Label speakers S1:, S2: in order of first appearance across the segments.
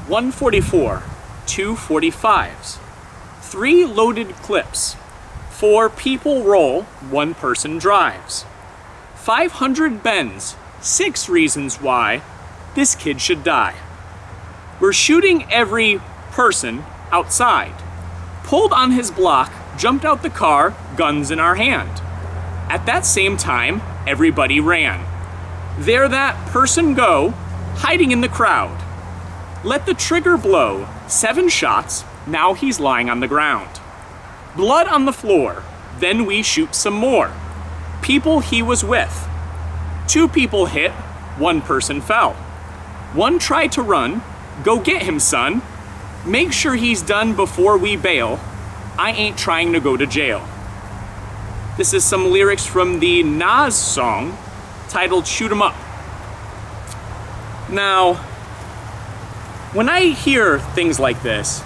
S1: 144, 2 45s, 3 loaded clips, 4 people roll, 1 person drives, 500 bends, 6 reasons why this kid should die. We're shooting every person outside. Pulled on his block, jumped out the car, guns in our hand. At that same time, everybody ran. There that person go, hiding in the crowd. Let the trigger blow, 7 shots, now he's lying on the ground. Blood on the floor, then we shoot some more. People he was with. 2 people hit, 1 person fell. 1 tried to run, go get him son. Make sure he's done before we bail. I ain't trying to go to jail. This is some lyrics from the Nas song titled Shoot 'Em Up. Now, when I hear things like this,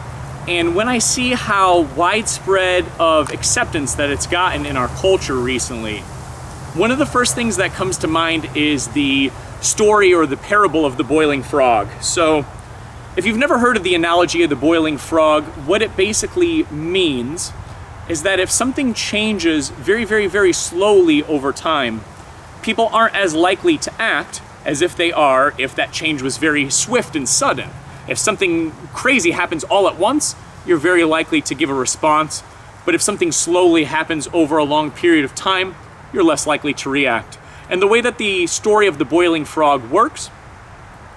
S1: and when I see how widespread of acceptance that it's gotten in our culture recently, one of the first things that comes to mind is the story or the parable of the boiling frog. So, if you've never heard of the analogy of the boiling frog, what it basically means is that if something changes very, very, very slowly over time, people aren't as likely to act as if they are if that change was very swift and sudden. If something crazy happens all at once, you're very likely to give a response. But if something slowly happens over a long period of time, you're less likely to react. And the way that the story of the boiling frog works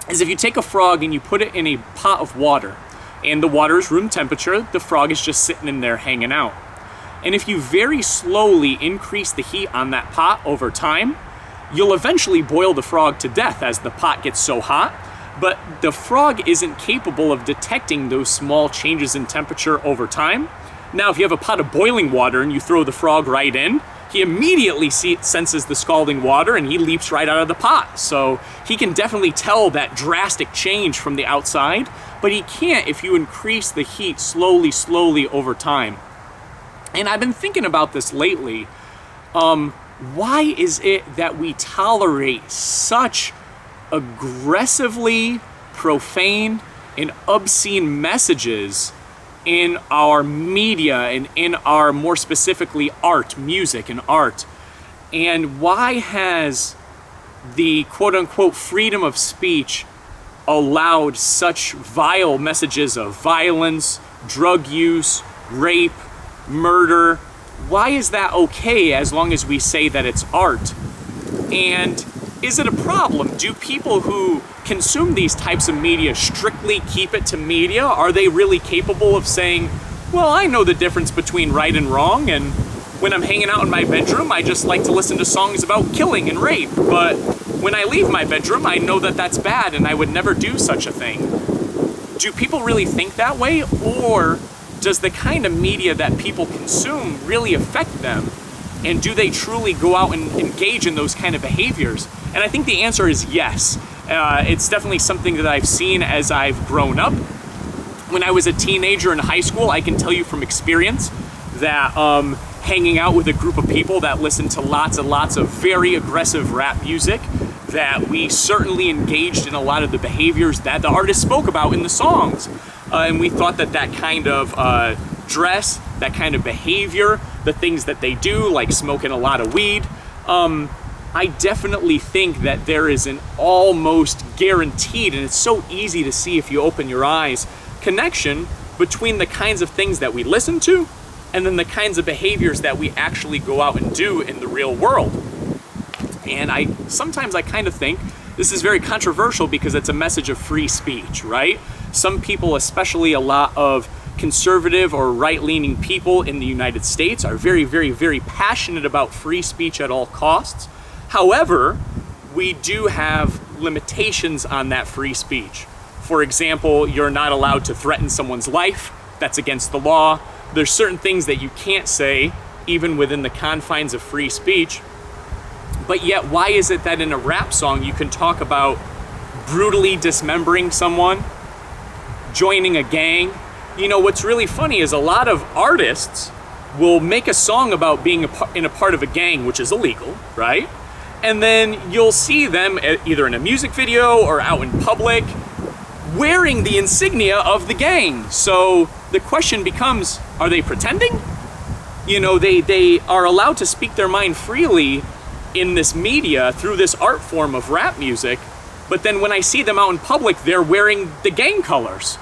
S1: is if you take a frog and you put it in a pot of water, and the water is room temperature, the frog is just sitting in there hanging out. And if you very slowly increase the heat on that pot over time, you'll eventually boil the frog to death as the pot gets so hot. But the frog isn't capable of detecting those small changes in temperature over time. Now, if you have a pot of boiling water and you throw the frog right in, he immediately senses the scalding water and he leaps right out of the pot. So he can definitely tell that drastic change from the outside, but he can't if you increase the heat slowly over time. And I've been thinking about this lately. Why is it that we tolerate such aggressively profane and obscene messages in our media and in our, more specifically, art, music and art? And why has the quote-unquote freedom of speech allowed such vile messages of violence, drug use, rape, murder? Why is that okay as long as we say that it's art? And is it a problem? Do people who consume these types of media strictly keep it to media? Are they really capable of saying, well, I know the difference between right and wrong, and when I'm hanging out in my bedroom, I just like to listen to songs about killing and rape, but when I leave my bedroom, I know that that's bad and I would never do such a thing? Do people really think that way, or does the kind of media that people consume really affect them? And do they truly go out and engage in those kind of behaviors? And I think the answer is yes. It's definitely something that I've seen as I've grown up. When I was a teenager in high school, I can tell you from experience that hanging out with a group of people that listen to lots and lots of very aggressive rap music, that we certainly engaged in a lot of the behaviors that the artist spoke about in the songs. And we thought that that kind of dress, that kind of behavior, the things that they do, like smoking a lot of weed, I definitely think that there is an almost guaranteed, and it's so easy to see if you open your eyes, connection between the kinds of things that we listen to and then the kinds of behaviors that we actually go out and do in the real world. And sometimes I kind of think this is very controversial because it's a message of free speech, right? Some people, especially a lot of conservative or right-leaning people in the United States, are very, very, very passionate about free speech at all costs. However, we do have limitations on that free speech. For example, you're not allowed to threaten someone's life. That's against the law. There's certain things that you can't say, even within the confines of free speech. But yet, why is it that in a rap song you can talk about brutally dismembering someone, joining a gang? You know, what's really funny is a lot of artists will make a song about being in a part of a gang, which is illegal, right? And then you'll see them either in a music video or out in public wearing the insignia of the gang. So the question becomes, are they pretending? You know, they are allowed to speak their mind freely in this media through this art form of rap music, but then when I see them out in public, they're wearing the gang colors.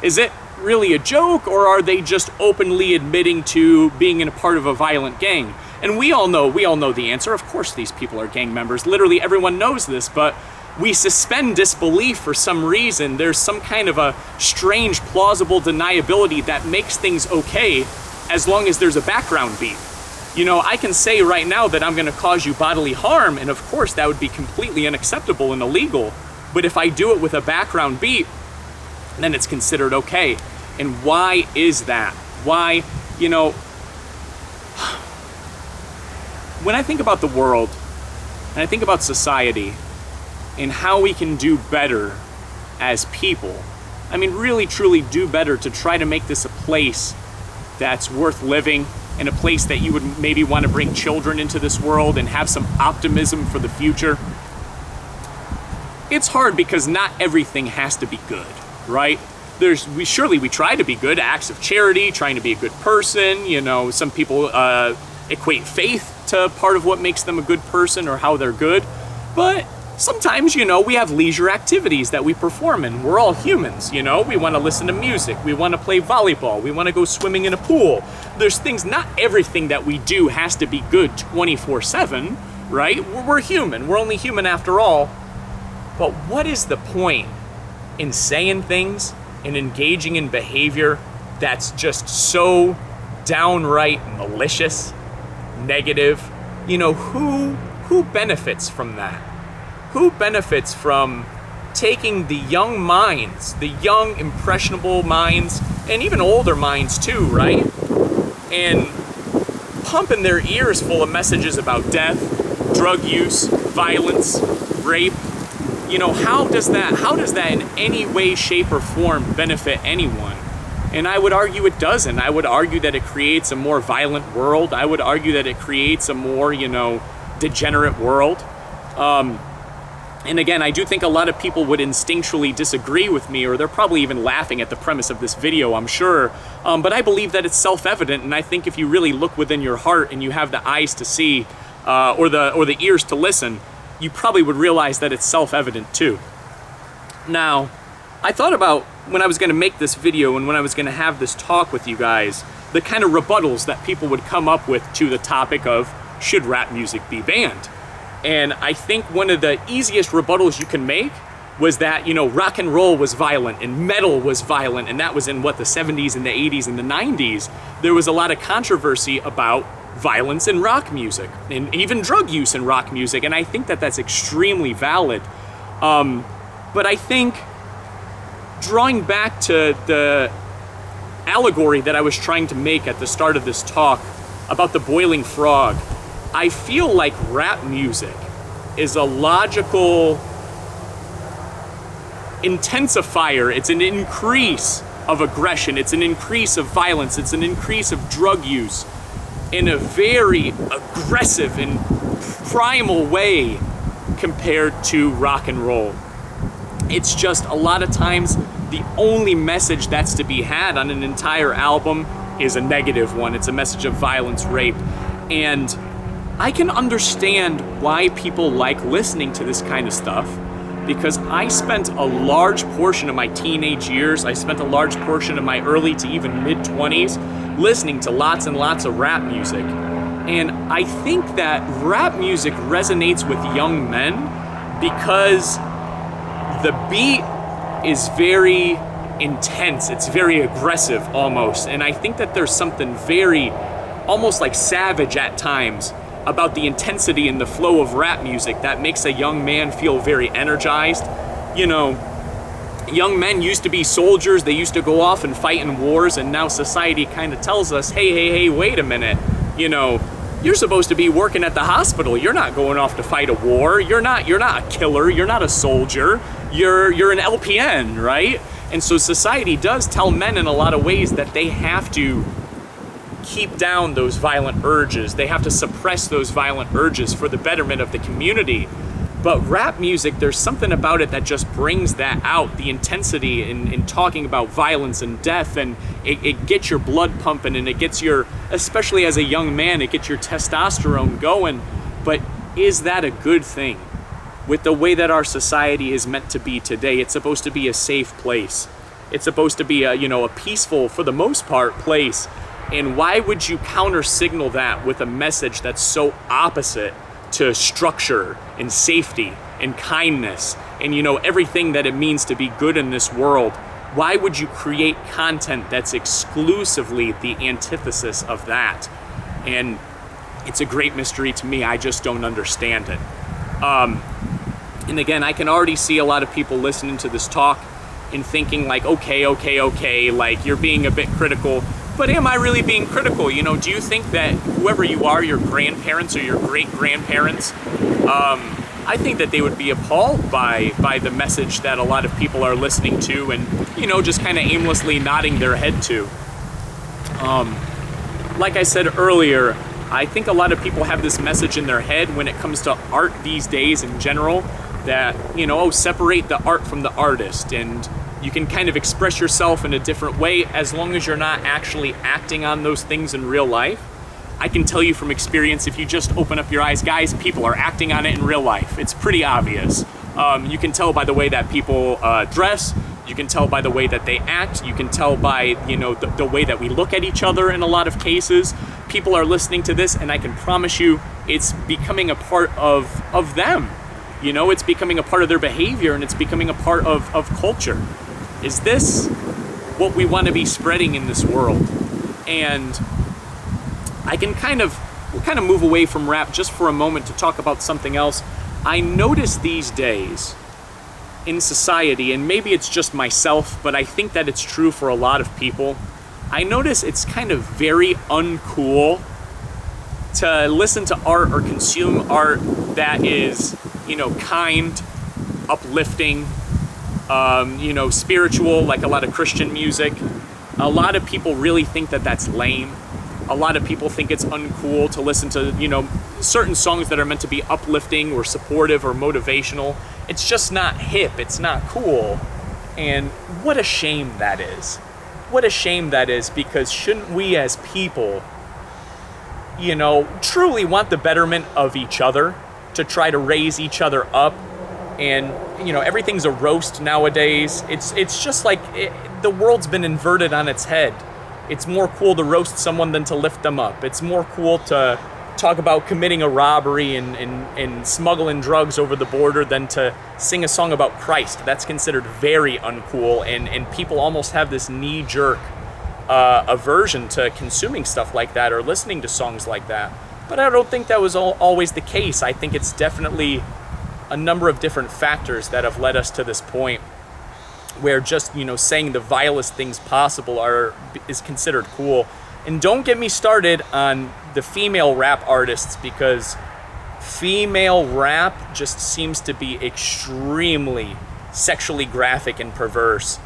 S1: Is it really a joke, or are they just openly admitting to being in a part of a violent gang? And we all know the answer. Of course these people are gang members. Literally everyone knows this, but we suspend disbelief for some reason. There's some kind of a strange, plausible deniability that makes things okay as long as there's a background beat. You know, I can say right now that I'm gonna cause you bodily harm, and of course that would be completely unacceptable and illegal. But if I do it with a background beat, then it's considered okay. And why is that? Why, you know, when I think about the world, and I think about society, and how we can do better as people, I mean, really, truly do better to try to make this a place that's worth living, and a place that you would maybe want to bring children into this world and have some optimism for the future. It's hard because not everything has to be good, right? We try to be good, acts of charity, trying to be a good person. You know, some people equate faith to part of what makes them a good person or how they're good. But sometimes, you know, we have leisure activities that we perform in. We're all humans, you know? We want to listen to music. We want to play volleyball. We want to go swimming in a pool. There's things, not everything that we do has to be good 24/7, right? We're human. We're only human after all. But what is the point in saying things and engaging in behavior that's just so downright malicious, negative? You know, who benefits from that? Who benefits from taking the young minds, the young impressionable minds, and even older minds too, right? And pumping their ears full of messages about death, drug use, violence, rape? You know, how does that in any way, shape, or form benefit anyone? And I would argue it doesn't. I would argue that it creates a more violent world. I would argue that it creates a more, you know, degenerate world. And again, I do think a lot of people would instinctually disagree with me, or they're probably even laughing at the premise of this video, I'm sure. But I believe that it's self-evident, and I think if you really look within your heart and you have the eyes to see, or the ears to listen, you probably would realize that it's self-evident too. Now, I thought about when I was gonna make this video and when I was gonna have this talk with you guys, the kind of rebuttals that people would come up with to the topic of, should rap music be banned? And I think one of the easiest rebuttals you can make was that, you know, rock and roll was violent and metal was violent, and that was in what, the 70s and the 80s and the 90s. There was a lot of controversy about violence in rock music and even drug use in rock music, and I think that that's extremely valid. But I think drawing back to the allegory that I was trying to make at the start of this talk about the boiling frog, I feel like rap music is a logical intensifier. It's an increase of aggression. It's an increase of violence. It's an increase of drug use in a very aggressive and primal way compared to rock and roll. It's just a lot of times the only message that's to be had on an entire album is a negative one. It's a message of violence, rape, and I can understand why people like listening to this kind of stuff, because I spent a large portion of my teenage years, I spent a large portion of my early to even mid-20s listening to lots and lots of rap music. And I think that rap music resonates with young men because the beat is very intense, it's very aggressive almost, and I think that there's something very, almost like savage at times, about the intensity and the flow of rap music that makes a young man feel very energized. You know, young men used to be soldiers, they used to go off and fight in wars, and now society kind of tells us, hey, wait a minute, you know, you're supposed to be working at the hospital, you're not going off to fight a war, you're not a killer, you're not a soldier, you're an LPN, right? And so society does tell men in a lot of ways that they have to keep down those violent urges. They have to suppress those violent urges for the betterment of the community. But rap music, there's something about it that just brings that out, the intensity in talking about violence and death, and it gets your blood pumping, and it gets your, especially as a young man, it gets your testosterone going. But is that a good thing? With the way that our society is meant to be today, it's supposed to be a safe place. It's supposed to be a peaceful, for the most part, place. And why would you counter signal that with a message that's so opposite to structure and safety and kindness and everything that it means to be good in this world? Why would you create content that's exclusively the antithesis of that? And it's a great mystery to me. I just don't understand it. And again, I can already see a lot of people listening to this talk and thinking like, okay, like you're being a bit critical. But am I really being critical? Do you think that whoever you are, your grandparents or your great-grandparents, I think that they would be appalled by the message that a lot of people are listening to and, just kind of aimlessly nodding their head to. Like I said earlier, I think a lot of people have this message in their head when it comes to art these days in general, that, separate the art from the artist, and you can kind of express yourself in a different way as long as you're not actually acting on those things in real life. I can tell you from experience, if you just open up your eyes, guys, people are acting on it in real life. It's pretty obvious. You can tell by the way that people dress. You can tell by the way that they act. You can tell by, the way that we look at each other in a lot of cases. People are listening to this, and I can promise you it's becoming a part of them. It's becoming a part of their behavior, and it's becoming a part of culture. Is this what we want to be spreading in this world? And I can we'll kind of move away from rap just for a moment to talk about something else. I notice these days in society, and maybe it's just myself, but I think that it's true for a lot of people. I notice it's kind of very uncool to listen to art or consume art that is, kind, uplifting, spiritual, like a lot of Christian music. A lot of people really think that that's lame. A lot of people think it's uncool to listen to, certain songs that are meant to be uplifting or supportive or motivational. It's just not hip. It's not cool. And what a shame that is. What a shame that is, because shouldn't we as people, truly want the betterment of each other, to try to raise each other up? And, everything's a roast nowadays. It's just like the world's been inverted on its head. It's more cool to roast someone than to lift them up. It's more cool to talk about committing a robbery and smuggling drugs over the border than to sing a song about Christ. That's considered very uncool, and people almost have this knee-jerk aversion to consuming stuff like that or listening to songs like that. But I don't think that was always the case. I think it's definitely a number of different factors that have led us to this point where just, saying the vilest things possible is considered cool. And don't get me started on the female rap artists, because female rap just seems to be extremely sexually graphic and perverse.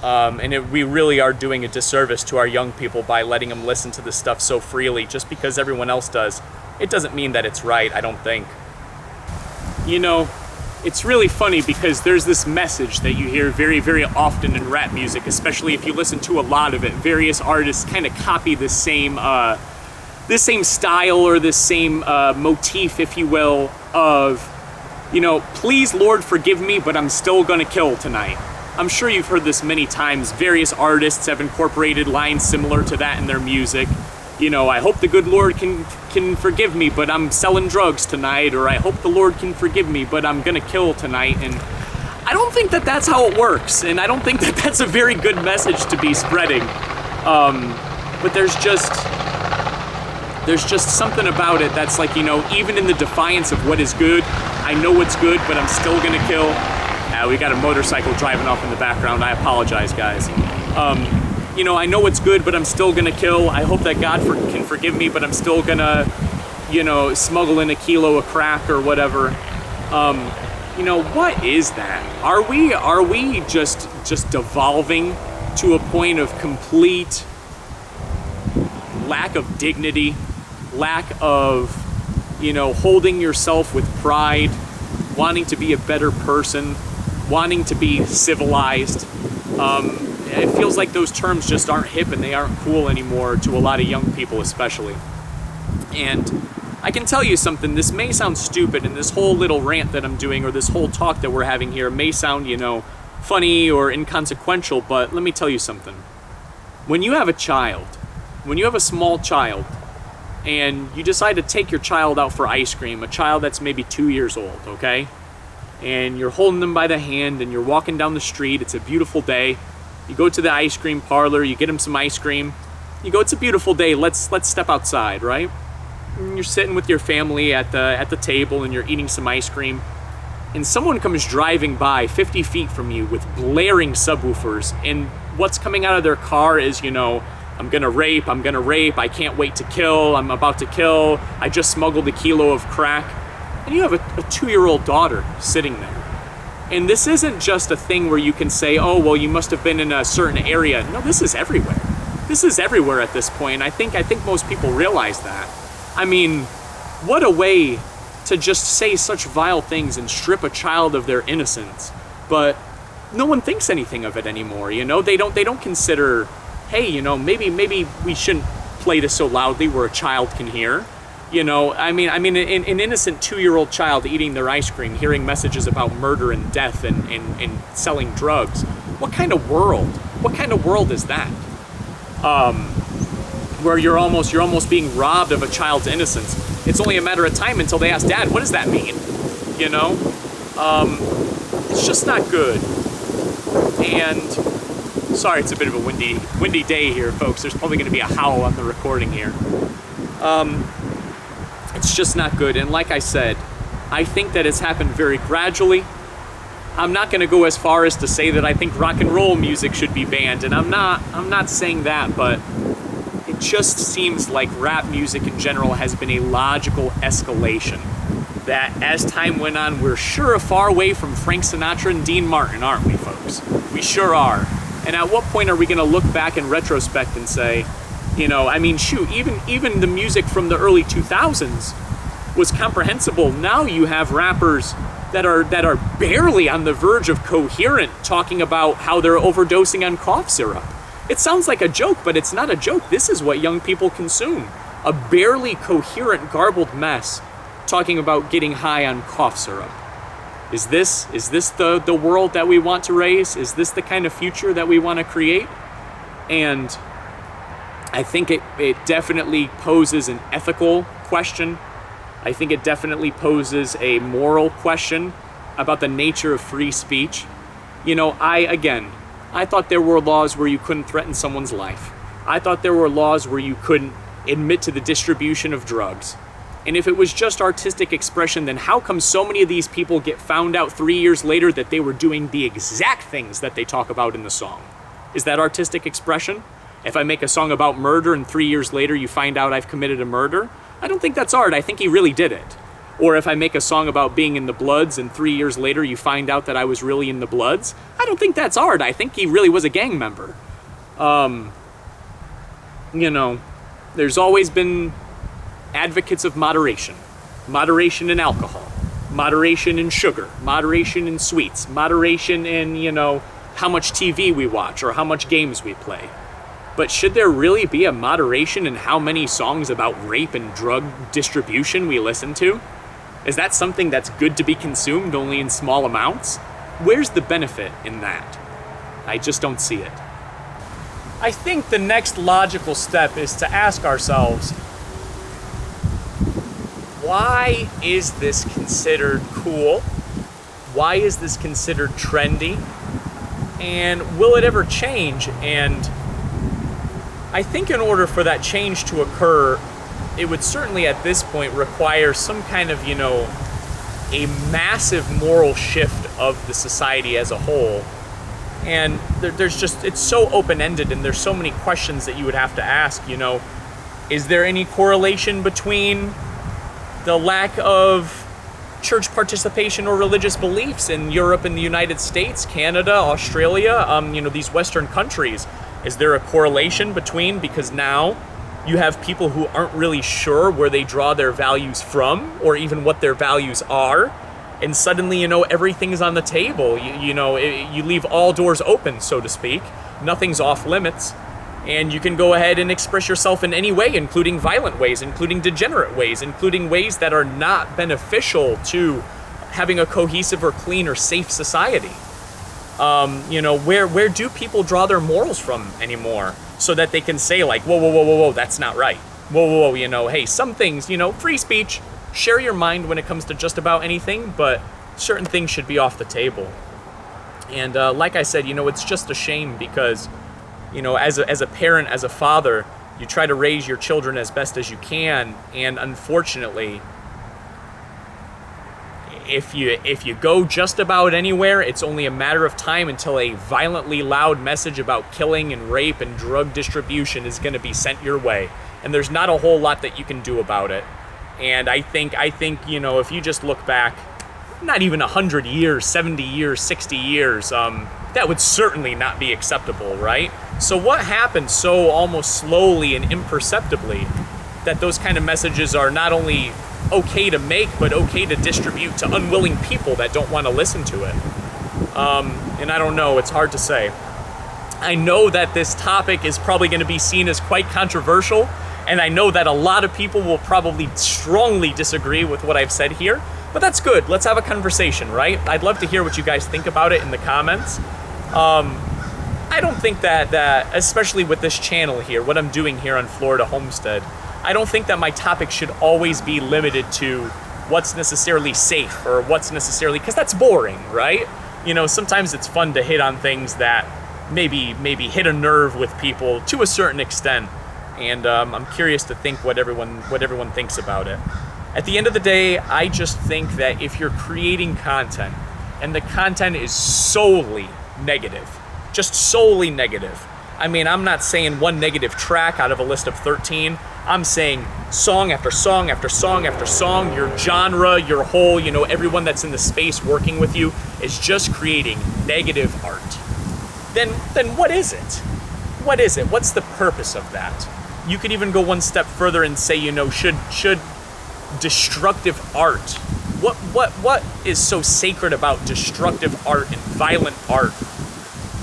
S1: We really are doing a disservice to our young people by letting them listen to this stuff so freely. Just because everyone else does, it doesn't mean that it's right, I don't think. It's really funny because there's this message that you hear very, very often in rap music, especially if you listen to a lot of it. Various artists kind of copy this same style or this same motif, if you will, of, please Lord forgive me, but I'm still gonna kill tonight. I'm sure you've heard this many times. Various artists have incorporated lines similar to that in their music. I hope the good Lord can forgive me, but I'm selling drugs tonight, or I hope the Lord can forgive me, but I'm gonna kill tonight. And I don't think that that's how it works, and I don't think that that's a very good message to be spreading. But there's just something about it that's like, even in the defiance of what is good, I know what's good, but I'm still gonna kill. We got a motorcycle driving off in the background. I apologize, guys. I know what's good, but I'm still gonna kill. I hope that God can forgive me, but I'm still gonna, smuggle in a kilo of crack or whatever. What is that? Are we just devolving to a point of complete lack of dignity, lack of, holding yourself with pride, wanting to be a better person, wanting to be civilized. It feels like those terms just aren't hip and they aren't cool anymore to a lot of young people especially. And I can tell you something, this may sound stupid, and this whole little rant that I'm doing, or this whole talk that we're having here, may sound, funny or inconsequential, but let me tell you something. When you have a child, when you have a small child, and you decide to take your child out for ice cream, a child that's maybe 2 years old, okay? And you're holding them by the hand, and you're walking down the street, it's a beautiful day. You go to the ice cream parlor, you get them some ice cream. You go, it's a beautiful day, let's step outside, right? And you're sitting with your family at the table and you're eating some ice cream, and someone comes driving by 50 feet from you with blaring subwoofers, and what's coming out of their car is, I'm gonna rape, I can't wait to kill, I'm about to kill, I just smuggled a kilo of crack. And you have a 2-year-old daughter sitting there. And this isn't just a thing where you can say, oh, well, you must have been in a certain area. No, this is everywhere. This is everywhere at this point. I think most people realize that. I mean, what a way to just say such vile things and strip a child of their innocence. But no one thinks anything of it anymore, They don't consider, hey, maybe we shouldn't play this so loudly where a child can hear. An innocent 2-year-old child eating their ice cream, hearing messages about murder and death and selling drugs. What kind of world is that? Where you're almost being robbed of a child's innocence. It's only a matter of time until they ask, Dad, what does that mean? It's just not good. And sorry, it's a bit of a windy day here, folks. There's probably going to be a howl on the recording here. It's just not good. And like I said, I think that it's happened very gradually. I'm not going to go as far as to say that I think rock and roll music should be banned, and I'm not saying that, but it just seems like rap music in general has been a logical escalation. That as time went on, we're sure far away from Frank Sinatra and Dean Martin, aren't we, folks? We sure are. And at what point are we going to look back in retrospect and say, even the music from the early 2000s was comprehensible. Now you have rappers that are barely on the verge of coherent, talking about how they're overdosing on cough syrup. It sounds like a joke, but it's not a joke. This is what young people consume. A barely coherent, garbled mess talking about getting high on cough syrup. Is this the world that we want to raise? Is this the kind of future that we want to create? And I think it definitely poses an ethical question. I think it definitely poses a moral question about the nature of free speech. I thought there were laws where you couldn't threaten someone's life. I thought there were laws where you couldn't admit to the distribution of drugs. And if it was just artistic expression, then how come so many of these people get found out 3 years later that they were doing the exact things that they talk about in the song? Is that artistic expression? If I make a song about murder and 3 years later you find out I've committed a murder, I don't think that's art. I think he really did it. Or if I make a song about being in the Bloods and 3 years later you find out that I was really in the Bloods, I don't think that's art. I think he really was a gang member. There's always been advocates of moderation. Moderation in alcohol. Moderation in sugar. Moderation in sweets. Moderation in, how much TV we watch or how much games we play. But should there really be a moderation in how many songs about rape and drug distribution we listen to? Is that something that's good to be consumed only in small amounts? Where's the benefit in that? I just don't see it. I think the next logical step is to ask ourselves, why is this considered cool? Why is this considered trendy? And will it ever change? And I think in order for that change to occur, it would certainly at this point require some kind of, a massive moral shift of the society as a whole. And it's so open-ended and there's so many questions that you would have to ask, is there any correlation between the lack of church participation or religious beliefs in Europe and the United States, Canada, Australia, these Western countries? Is there a correlation between, because now you have people who aren't really sure where they draw their values from or even what their values are, and suddenly, you know, everything's on the table. You leave all doors open, so to speak. Nothing's off limits. And you can go ahead and express yourself in any way, including violent ways, including degenerate ways, including ways that are not beneficial to having a cohesive or clean or safe society. You know, where do people draw their morals from anymore so that they can say like, whoa, whoa, whoa, whoa, whoa, that's not right. Whoa, whoa, whoa, you know, hey, some things, you know, free speech, share your mind when it comes to just about anything, but certain things should be off the table. And like I said, you know, it's just a shame because, you know, as a parent, as a father, you try to raise your children as best as you can, and unfortunately, if you go just about anywhere, it's only a matter of time until a violently loud message about killing and rape and drug distribution is going to be sent your way, and there's not a whole lot that you can do about it. And I think you know, if you just look back, not even 100 years, 70 years, 60 years, that would certainly not be acceptable, right? So what happened so almost slowly and imperceptibly that those kind of messages are not only okay to make, but okay to distribute to unwilling people that don't want to listen to it? And I don't know, it's hard to say. I know that this topic is probably going to be seen as quite controversial, and I know that a lot of people will probably strongly disagree with what I've said here, but that's good. Let's have a conversation, right? I'd love to hear what you guys think about it in the comments. I don't think that, especially with this channel here, what I'm doing here on Florida Homestead, I don't think that my topic should always be limited to what's necessarily safe or what's necessarily, because that's boring, right? You know, sometimes it's fun to hit on things that maybe hit a nerve with people to a certain extent, and I'm curious to think what everyone thinks about it. At the end of the day, I just think that if you're creating content and the content is solely negative, just solely negative. I mean, I'm not saying one negative track out of a list of 13. I'm saying song after song after song after song, your genre, your whole, you know, everyone that's in the space working with you is just creating negative art. Then what is it? What is it? What's the purpose of that? You could even go one step further and say, you know, should destructive art, what is so sacred about destructive art and violent art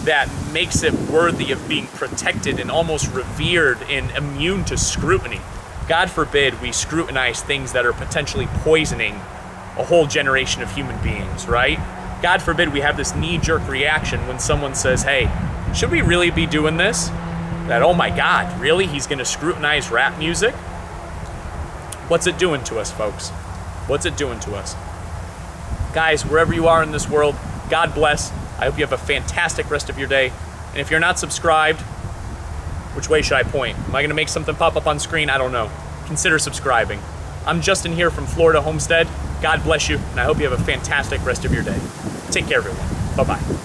S1: that makes it worthy of being protected and almost revered and immune to scrutiny? God forbid we scrutinize things that are potentially poisoning a whole generation of human beings, right? God forbid we have this knee-jerk reaction when someone says, hey, should we really be doing this? That, oh my God, really? He's gonna scrutinize rap music? What's it doing to us, folks? What's it doing to us? Guys, wherever you are in this world, God bless. I hope you have a fantastic rest of your day. And if you're not subscribed, which way should I point? Am I gonna make something pop up on screen? I don't know. Consider subscribing. I'm Justin here from Florida Homestead. God bless you, and I hope you have a fantastic rest of your day. Take care, everyone. Bye-bye.